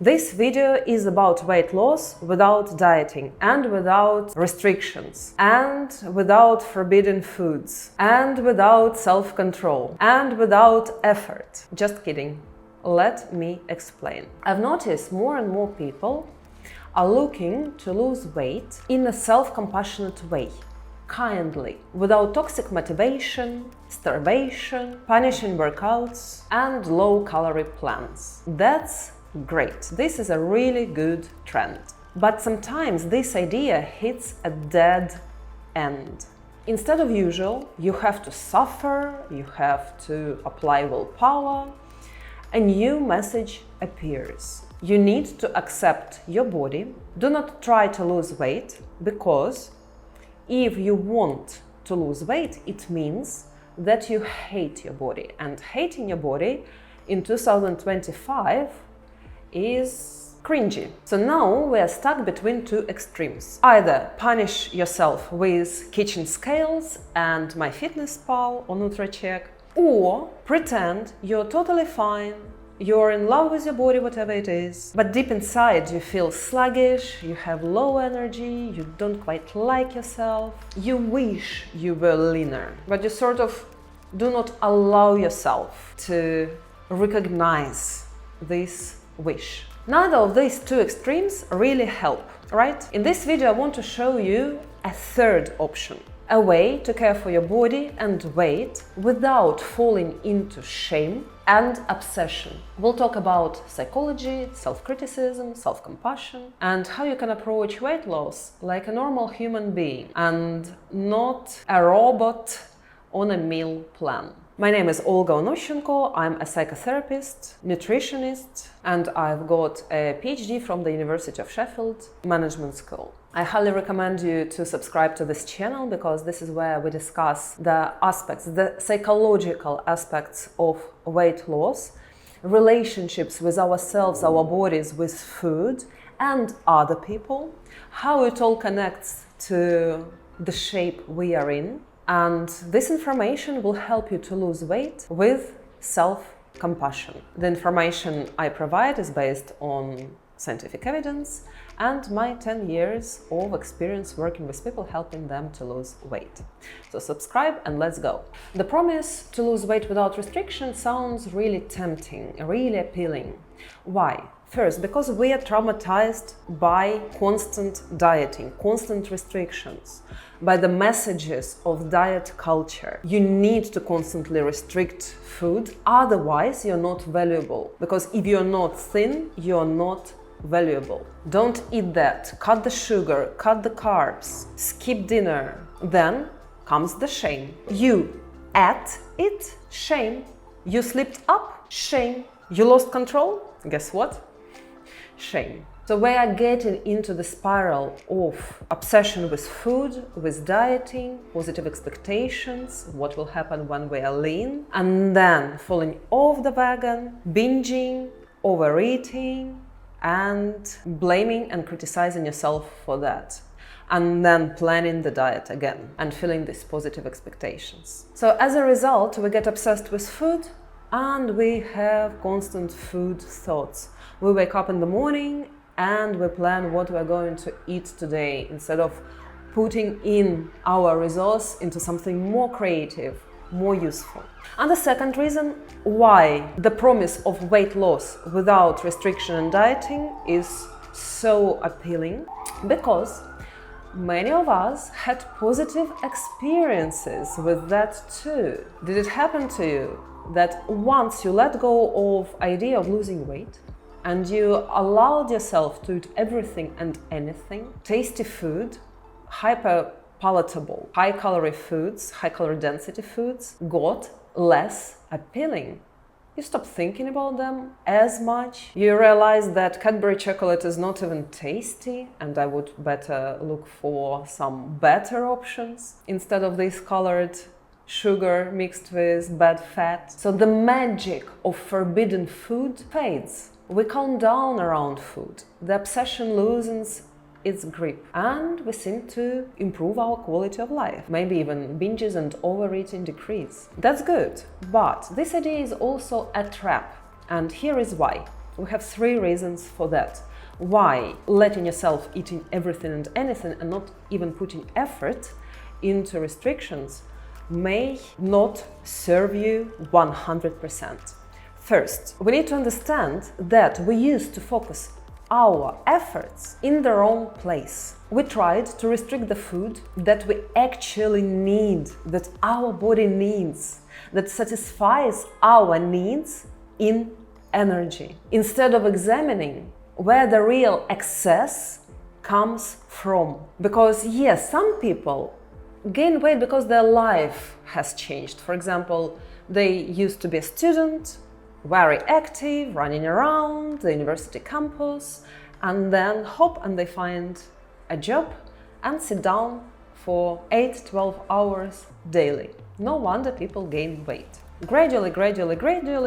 This video is about weight loss without dieting and without restrictions and without forbidden foods and without self-control and without effort. Just kidding. Let me explain. I've noticed more and more people are looking to lose weight in a self-compassionate way. Kindly, without toxic motivation, starvation, punishing workouts, and low-calorie plans. That's great. This is a really good trend. But sometimes this idea hits a dead end. Instead of usual, you have to suffer, you have to apply willpower, a new message appears. You need to accept your body. Do not try to lose weight, because if you want to lose weight, it means that you hate your body. And hating your body in 2025 is cringy. So now we are stuck between two extremes. Either punish yourself with kitchen scales and MyFitnessPal or NutriCheck, or pretend you're totally fine, you're in love with your body, whatever it is, but deep inside you feel sluggish, you have low energy, you don't quite like yourself, you wish you were leaner, but you sort of do not allow yourself to recognize this wish. Neither of these two extremes really help, right? In this video I want to show you a third option. A way to care for your body and weight without falling into shame and obsession. We'll talk about psychology, self-criticism, self-compassion, and how you can approach weight loss like a normal human being and not a robot on a meal plan. My name is Olga Onoshchenko. I'm a psychotherapist, nutritionist, and I've got a PhD from the University of Sheffield Management School. I highly recommend you to subscribe to this channel, because this is where we discuss the aspects, the psychological aspects of weight loss, relationships with ourselves, our bodies, with food and other people, how it all connects to the shape we are in. And this information will help you to lose weight with self-compassion. The information I provide is based on scientific evidence and my 10 years of experience working with people, helping them to lose weight. So subscribe and let's go. The promise to lose weight without restriction sounds really tempting, really appealing. Why? First, because we are traumatized by constant dieting, constant restrictions, by the messages of diet culture. You need to constantly restrict food, otherwise you're not valuable. Because if you're not thin, you're not valuable. Don't eat that, cut the sugar, cut the carbs, skip dinner. Then comes the shame. You ate it, shame. You slipped up, shame. You lost control, guess what? Shame. So we are getting into the spiral of obsession with food, with dieting, positive expectations, what will happen when we are lean, and then falling off the wagon, binging, overeating, and blaming and criticizing yourself for that. And then planning the diet again and feeling these positive expectations. So as a result, we get obsessed with food and we have constant food thoughts. We wake up in the morning and we plan what we're going to eat today instead of putting in our resource into something more creative, more useful. And the second reason why the promise of weight loss without restriction and dieting is so appealing, because many of us had positive experiences with that too. Did it happen to you that once you let go of idea of losing weight and you allowed yourself to eat everything and anything, tasty food, hyper palatable, high calorie foods, high calorie density foods got less appealing? You stop thinking about them as much. You realize that Cadbury chocolate is not even tasty and I would better look for some better options instead of this colored sugar mixed with bad fat. So the magic of forbidden food fades. We calm down around food. The obsession loosens its grip and we seem to improve our quality of life. Maybe even binges and overeating decrease. That's good, but this idea is also a trap, and here is why. We have 3 reasons for that. Why letting yourself eating everything and anything and not even putting effort into restrictions may not serve you 100%. First, we need to understand that we used to focus our efforts in the wrong place. We tried to restrict the food that we actually need, that our body needs, that satisfies our needs in energy, instead of examining where the real excess comes from. Because yes, some people gain weight because their life has changed. For example, they used to be a student, very active, running around the university campus, and then hop and they find a job and sit down for 8-12 hours daily. No wonder people gain weight. Gradually,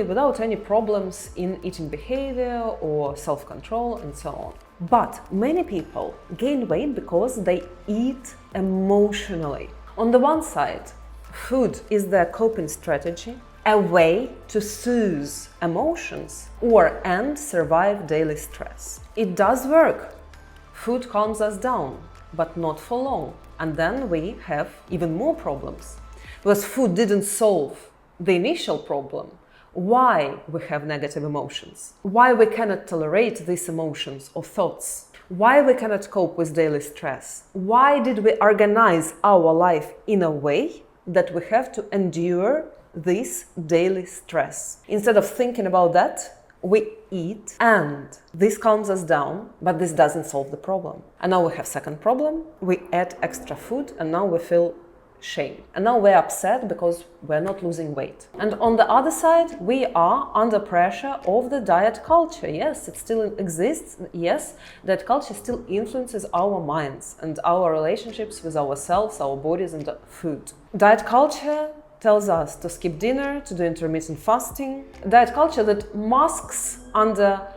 without any problems in eating behavior or self-control and so on. But many people gain weight because they eat emotionally. On the one side, food is their coping strategy, a way to soothe emotions and survive daily stress. It does work. Food calms us down, but not for long. And then we have even more problems. Because food didn't solve the initial problem. Why we have negative emotions? Why we cannot tolerate these emotions or thoughts? Why we cannot cope with daily stress? Why did we organize our life in a way that we have to endure this daily stress? Instead of thinking about that, we eat and this calms us down, but this doesn't solve the problem. And now we have second problem. We add extra food and now we feel shame. And now we're upset because we're not losing weight. And on the other side, we are under pressure of the diet culture. Yes, it still exists. Yes, that culture still influences our minds and our relationships with ourselves, our bodies and food. Diet culture tells us to skip dinner, to do intermittent fasting. Diet culture that masks under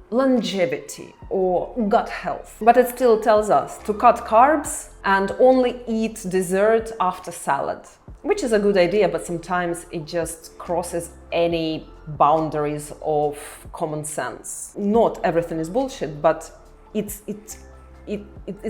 longevity or gut health. But it still tells us to cut carbs and only eat dessert after salad, which is a good idea, but sometimes it just crosses any boundaries of common sense. Not everything is bullshit, but it's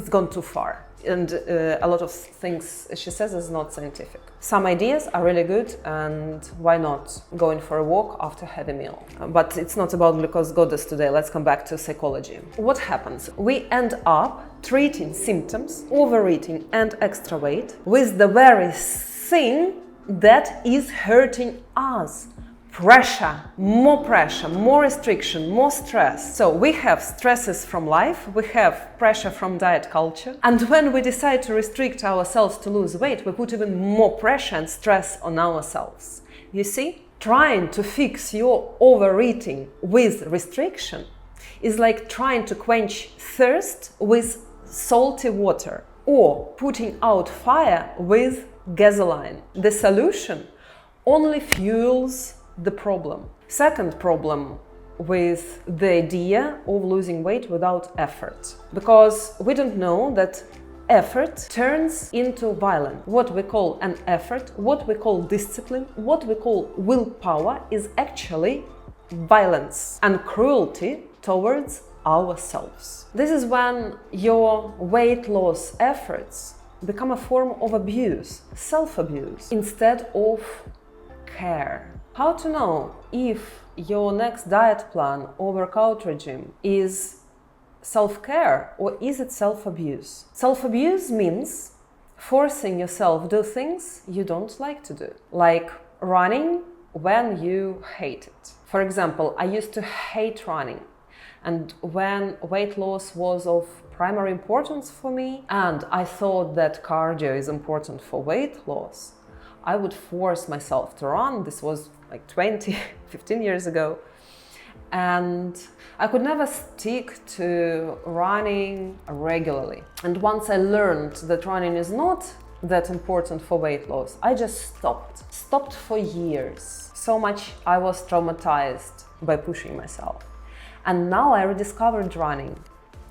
gone too far. And a lot of things she says is not scientific. Some ideas are really good, and why not going for a walk after a heavy meal? But it's not about glucose goddess today. Let's come back to psychology. What happens? We end up treating symptoms, overeating and extra weight, with the very thing that is hurting us. Pressure, more restriction, more stress. So we have stresses from life, we have pressure from diet culture, and when we decide to restrict ourselves to lose weight, we put even more pressure and stress on ourselves. You see, trying to fix your overeating with restriction is like trying to quench thirst with salty water or putting out fire with gasoline. The solution only fuels the problem. Second problem with the idea of losing weight without effort, because we don't know that effort turns into violence. What we call an effort, what we call discipline, what we call willpower is actually violence and cruelty towards ourselves. This is when your weight loss efforts become a form of abuse, self-abuse, instead of care. How to know if your next diet plan or workout regime is self-care or is it self-abuse? Self-abuse means forcing yourself to do things you don't like to do, like running when you hate it. For example, I used to hate running, and when weight loss was of primary importance for me and I thought that cardio is important for weight loss, I would force myself to run. This was like 15 years ago. And I could never stick to running regularly. And once I learned that running is not that important for weight loss, I just stopped. Stopped for years. So much I was traumatized by pushing myself. And now I rediscovered running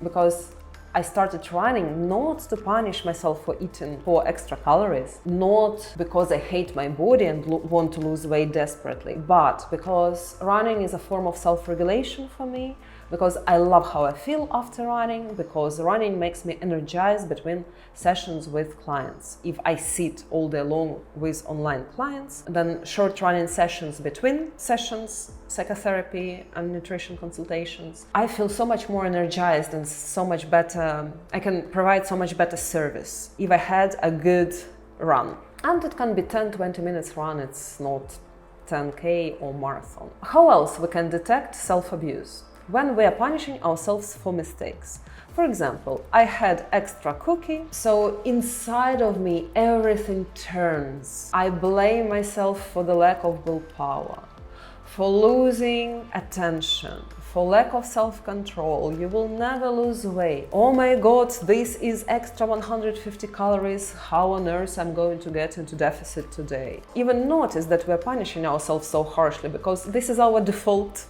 because I started running not to punish myself for eating for extra calories, not because I hate my body and want to lose weight desperately, but because running is a form of self-regulation for me, because I love how I feel after running, because running makes me energized between sessions with clients. If I sit all day long with online clients, then short running sessions between sessions, psychotherapy and nutrition consultations, I feel so much more energized and so much better. I can provide so much better service if I had a good run. And it can be 10-20 minutes run, it's not 10K or marathon. How else we can detect self-abuse? When we are punishing ourselves for mistakes. For example, I had extra cookie, so inside of me everything turns. I blame myself for the lack of willpower, for losing attention, for lack of self-control. You will never lose weight. Oh my God, this is extra 150 calories. How on earth I'm going to get into deficit today? Even notice that we're punishing ourselves so harshly because this is our default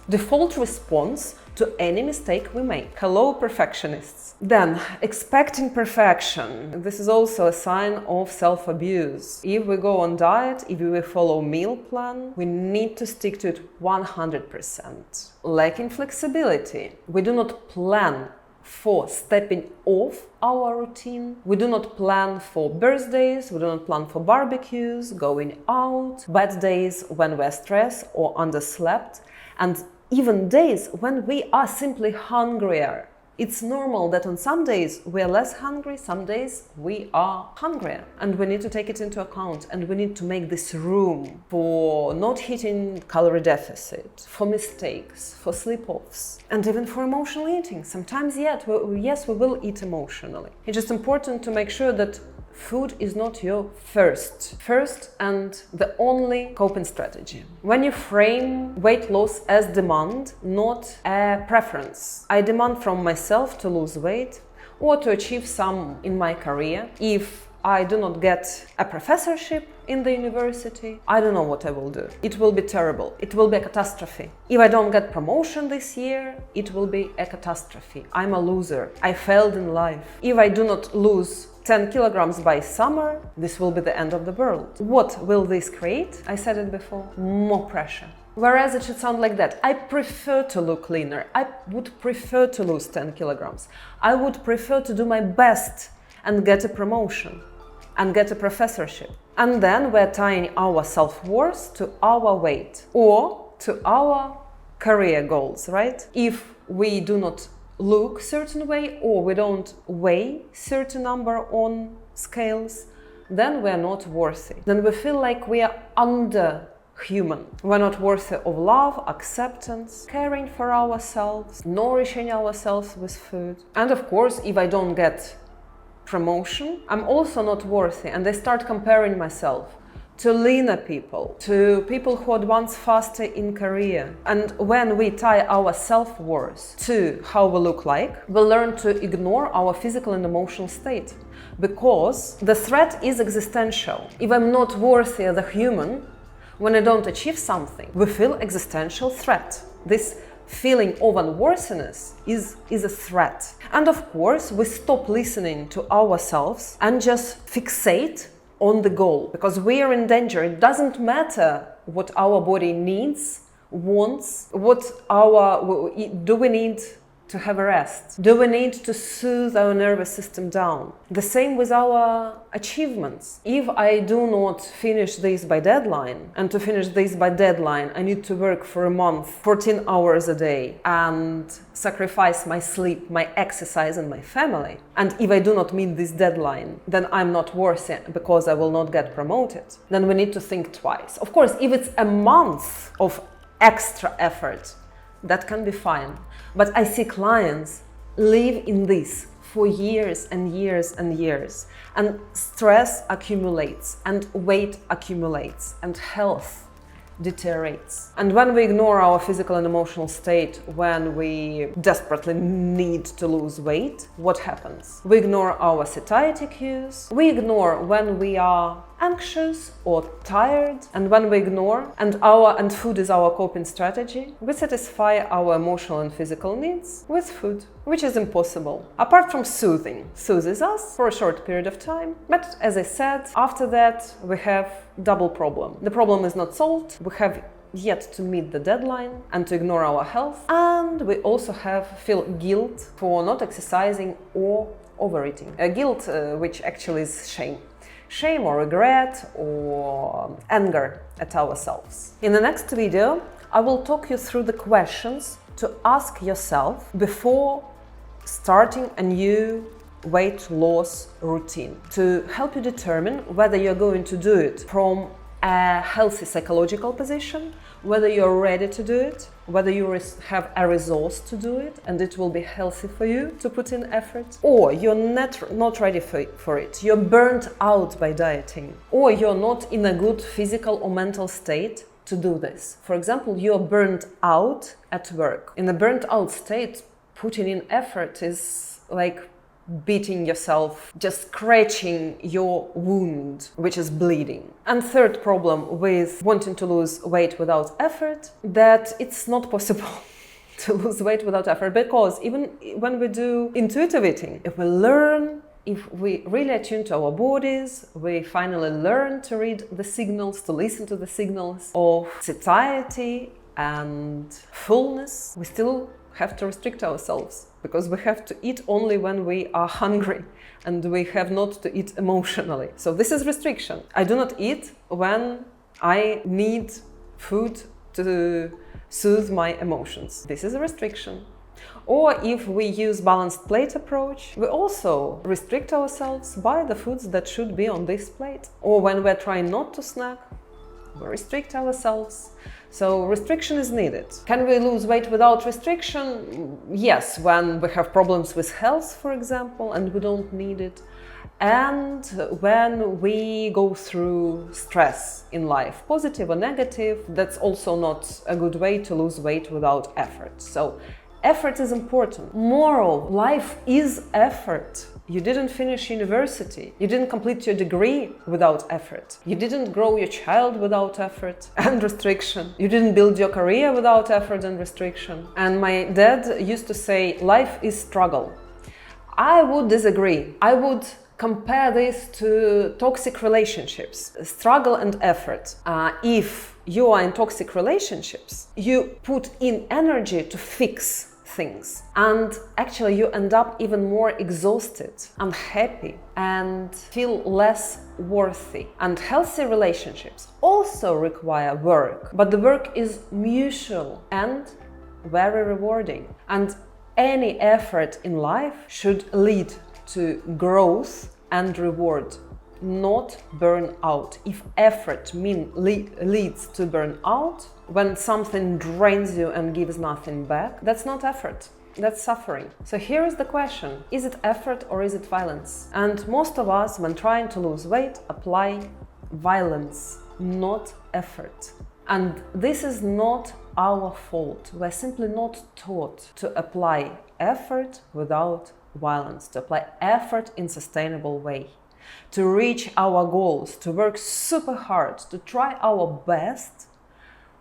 response to any mistake we make. Hello, perfectionists. Then, expecting perfection. This is also a sign of self-abuse. If we go on diet, if we follow meal plan, we need to stick to it 100%. Lacking flexibility. We do not plan for stepping off our routine. We do not plan for birthdays, we do not plan for barbecues, going out, bad days when we're stressed or underslept, and even days when we are simply hungrier. It's normal that on some days we are less hungry, some days we are hungrier. And we need to take it into account, and we need to make this room for not hitting calorie deficit, for mistakes, for slip-offs, and even for emotional eating. Sometimes, yes, we will eat emotionally. It's just important to make sure that food is not your first and the only coping strategy. When you frame weight loss as demand, not a preference. I demand from myself to lose weight or to achieve some in my career. If I do not get a professorship in the university, I don't know what I will do. It will be terrible. It will be a catastrophe. If I don't get promotion this year, it will be a catastrophe. I'm a loser. I failed in life. If I do not lose 10 kilograms by summer, this will be the end of the world. What will this create? I said it before, more pressure. Whereas it should sound like that. I prefer to look leaner. I would prefer to lose 10 kilograms. I would prefer to do my best and get a promotion and get a professorship. And then we're tying our self-worth to our weight or to our career goals, right? If we do not look certain way or we don't weigh certain number on scales, then we're not worthy. Then we feel like we are underhuman. We're not worthy of love, acceptance, caring for ourselves, nourishing ourselves with food. And of course, if I don't get promotion, I'm also not worthy, and I start comparing myself to leaner people, to people who advance faster in career. And when we tie our self-worth to how we look like, we learn to ignore our physical and emotional state, because the threat is existential. If I'm not worthy as a human, when I don't achieve something, we feel existential threat. This feeling of unworthiness is a threat. And of course, we stop listening to ourselves and just fixate on the goal, because we are in danger. It doesn't matter what our body needs, wants, do we need to have a rest? Do we need to soothe our nervous system down? The same with our achievements. If I do not finish this by deadline, and to finish this by deadline, I need to work for a month, 14 hours a day, and sacrifice my sleep, my exercise, and my family. And if I do not meet this deadline, then I'm not worthy because I will not get promoted. Then we need to think twice. Of course, if it's a month of extra effort, that can be fine. But I see clients live in this for years and years and years. And stress accumulates, and weight accumulates, and health deteriorates. And when we ignore our physical and emotional state, when we desperately need to lose weight, what happens? We ignore our satiety cues. We ignore when we are anxious or tired, and when we ignore and food is our coping strategy, we satisfy our emotional and physical needs with food, which is impossible. Apart from soothing, soothes us for a short period of time, but as I said, after that we have double problem. The problem is not solved, we have yet to meet the deadline and to ignore our health, and we also feel guilt for not exercising or overeating. A guilt which actually is shame or regret or anger at ourselves. In the next video, I will talk you through the questions to ask yourself before starting a new weight loss routine to help you determine whether you're going to do it from a healthy psychological position, whether you're ready to do it, whether you have a resource to do it and it will be healthy for you to put in effort, or you're not ready for it, you're burnt out by dieting, or you're not in a good physical or mental state to do this. For example, you're burnt out at work. In a burnt out state, putting in effort is like beating yourself, just scratching your wound, which is bleeding. And third problem with wanting to lose weight without effort, that it's not possible to lose weight without effort, because even when we do intuitive eating, if we really attune to our bodies, we finally learn to read the signals, to listen to the signals of satiety and fullness, we still have to restrict ourselves, because we have to eat only when we are hungry and we have not to eat emotionally. So this is restriction. I do not eat when I need food to soothe my emotions. This is a restriction. Or if we use balanced plate approach, we also restrict ourselves by the foods that should be on this plate. Or when we're trying not to snack, we restrict ourselves. So restriction is needed. Can we lose weight without restriction? Yes, when we have problems with health, for example, and we don't need it. And when we go through stress in life, positive or negative, that's also not a good way to lose weight without effort. So effort is important. Moral, life is effort. You didn't finish university. You didn't complete your degree without effort. You didn't grow your child without effort and restriction. You didn't build your career without effort and restriction. And my dad used to say, life is struggle. I would disagree. I would compare this to toxic relationships, struggle and effort. If you are in toxic relationships, you put in energy to fix things, and actually you end up even more exhausted, unhappy, and feel less worthy. And healthy relationships also require work, but the work is mutual and very rewarding. And any effort in life should lead to growth and reward, not burnout. If effort leads to burnout, when something drains you and gives nothing back, that's not effort, that's suffering. So here is the question, is it effort or is it violence? And most of us, when trying to lose weight, apply violence, not effort. And this is not our fault. We're simply not taught to apply effort without violence, to apply effort in a sustainable way, to reach our goals, to work super hard, to try our best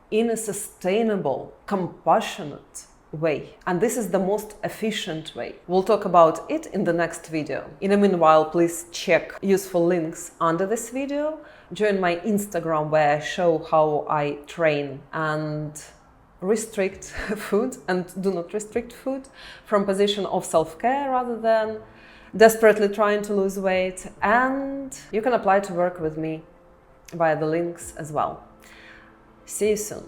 in a sustainable, compassionate way. And this is the most efficient way. We'll talk about it in the next video. In the meanwhile, please check useful links under this video. Join my Instagram, where I show how I train and restrict food and do not restrict food from position of self-care rather than desperately trying to lose weight. And you can apply to work with me via the links as well. See you soon.